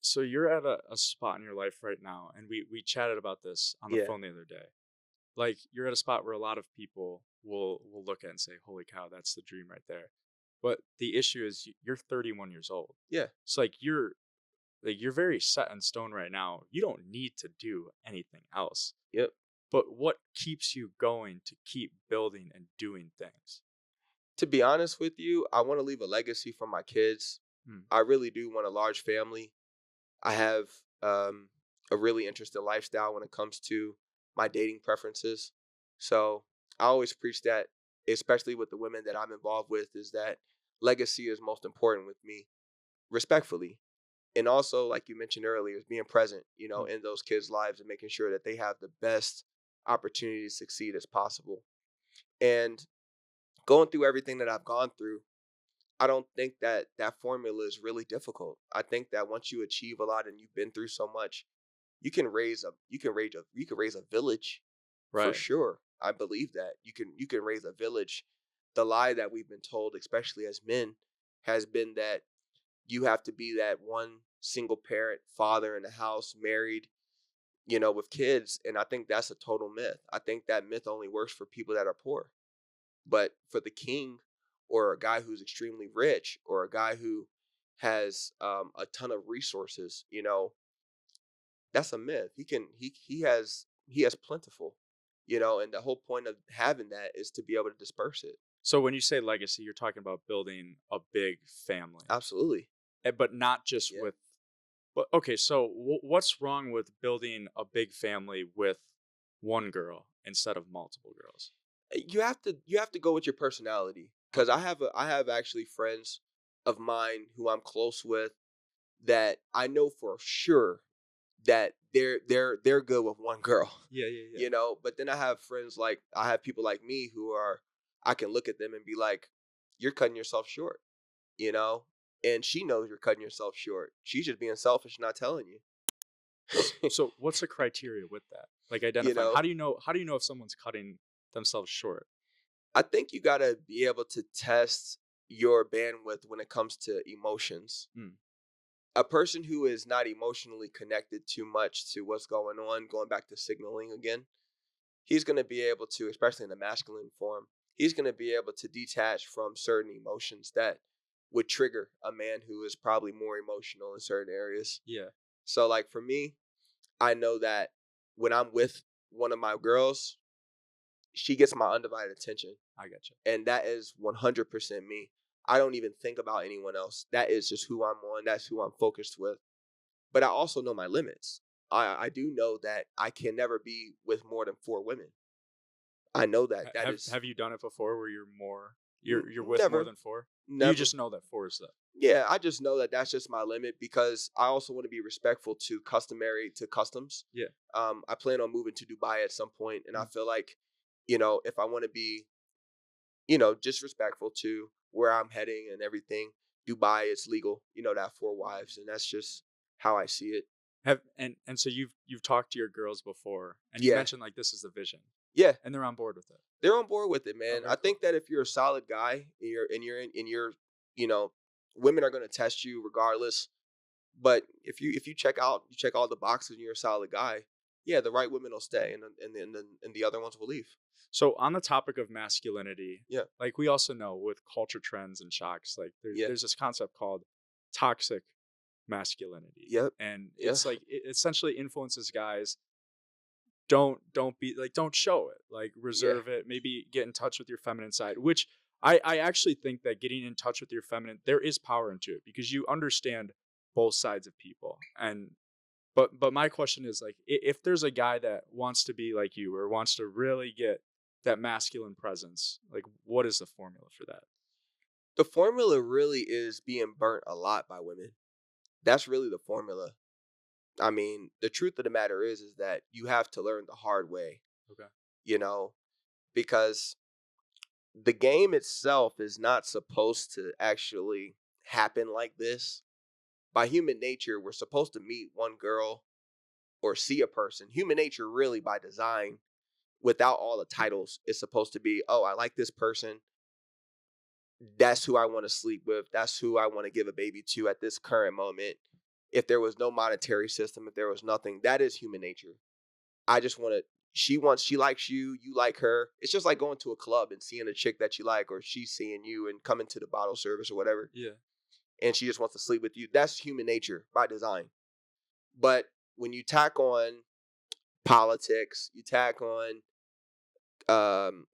So you're at a spot in your life right now, and we chatted about this on the Yeah. phone the other day. Like you're at a spot where a lot of people will look at and say, "Holy cow, that's the dream right there." But the issue is you're 31 years old. Yeah. So like you're very set in stone right now. You don't need to do anything else. Yep. But what keeps you going to keep building and doing things? To be honest with you, I want to leave a legacy for my kids. Hmm. I really do want a large family. I have um, a really interesting lifestyle when it comes to my dating preferences. So I always preach that, especially with the women that I'm involved with, is that legacy is most important with me, respectfully. And also, like you mentioned earlier, is being present, Hmm. in those kids' lives and making sure that they have the best opportunity to succeed as possible. And going through everything that I've gone through, I don't think that that formula is really difficult. I think that once you achieve a lot and you've been through so much, you can raise a village for Right. sure. I believe that. You can raise a village. The lie that we've been told, especially as men, has been that you have to be that one single parent father in the house, married, with kids. And I think that's a total myth. I think that myth only works for people that are poor. But for the king or a guy who's extremely rich or a guy who has a ton of resources, that's a myth. He has plentiful, and the whole point of having that is to be able to disperse it. So when you say legacy, you're talking about building a big family, Absolutely. but not just Yeah. with. But okay, so what's wrong with building a big family with one girl instead of multiple girls? You have to go with your personality because Okay. I have actually friends of mine who I'm close with that I know for sure that they're good with one girl. Yeah, yeah, yeah. But then I have people like me who are I can look at them and be like, you're cutting yourself short, you know? And she knows you're cutting yourself short. She's just being selfish, not telling you. So what's the criteria with that? Like you identifying. know, How do you know if someone's cutting themselves short? I think you gotta be able to test your bandwidth when it comes to emotions. Mm, A person who is not emotionally connected too much to what's going on, going back to signaling again, he's going to be able to, especially in the masculine form, he's going to be able to detach from certain emotions that would trigger a man who is probably more emotional in certain areas. yeah, So, like for me, I know that when I'm with one of my girls, she gets my undivided attention. I gotcha. And that is 100% me. I don't even think about anyone else. That is just who I'm on. That's who I'm focused with. But I also know my limits. I do know that I can never be with more than 4 women. I know that that is Have you done it before where you're with more never, than four? You never. just know that four is the Yeah, I just know that that's just my limit because I also want to be respectful to customs. yeah. I plan on moving to Dubai at some point, and I Mm. feel like, if I want to be, just respectful to where I'm heading and everything, Dubai, it's legal, to have 4 wives, and that's just how I see it. Have and so you've talked to your girls before, and you Yeah, mentioned like this is the vision, yeah. and they're on board with it. They're on board with it, man. Okay, I cool. think that if you're a solid guy and you're you know, women are gonna test you regardless. But if you check all the boxes and you're a solid guy, yeah, the right women will stay and the other ones will leave. So on the topic of masculinity, Yeah, like we also know with culture trends and shocks, like yeah, there's this concept called toxic masculinity, yep, and yeah, it's like it essentially influences guys. Don't be like don't show it, like yeah, reserve it, maybe get in touch with your feminine side, which I actually think that getting in touch with your feminine, there is power into it because you understand both sides of people. And but my question is like if there's a guy that wants to be like you or wants to really get that masculine presence, like what is the formula for that? The formula really is being burnt a lot by women. That's really the formula. I mean, the truth of the matter is that you have to learn the hard way, Okay. you know, because the game itself is not supposed to actually happen like this. By human nature, we're supposed to meet one girl or see a person. Human nature, really, by design, without all the titles, is supposed to be, oh, I like this person. That's who I want to sleep with. That's who I want to give a baby to at this current moment. if there was no monetary system, if there was nothing, that is human nature. I just want to. She likes you, you like her. It's just like going to a club and seeing a chick that you like, or she's seeing you and coming to the bottle service or whatever, Yeah. and she just wants to sleep with you. That's human nature by design. But when you tack on politics, you tack on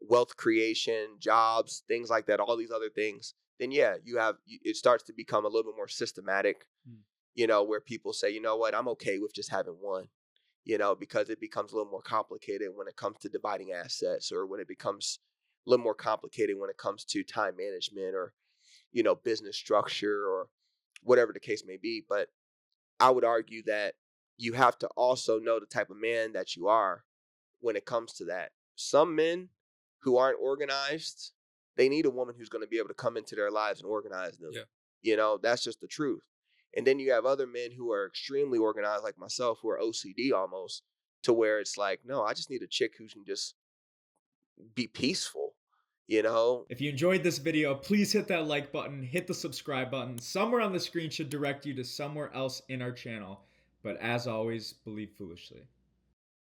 wealth creation, jobs, things like that, all these other things, then yeah, it starts to become a little bit more systematic. Mm. Where people say, you know what, I'm okay with just having one. Because it becomes a little more complicated when it comes to dividing assets, or when it becomes a little more complicated when it comes to time management, or business structure, or whatever the case may be. But I would argue that you have to also know the type of man that you are when it comes to that. Some men who aren't organized, they need a woman who's going to be able to come into their lives and organize them. Yeah. That's just the truth. And then you have other men who are extremely organized, like myself, who are OCD almost, to where it's like, no, I just need a chick who can just be peaceful. If you enjoyed this video, please hit that like button, hit the subscribe button. Somewhere on the screen should direct you to somewhere else in our channel. But as always, believe foolishly.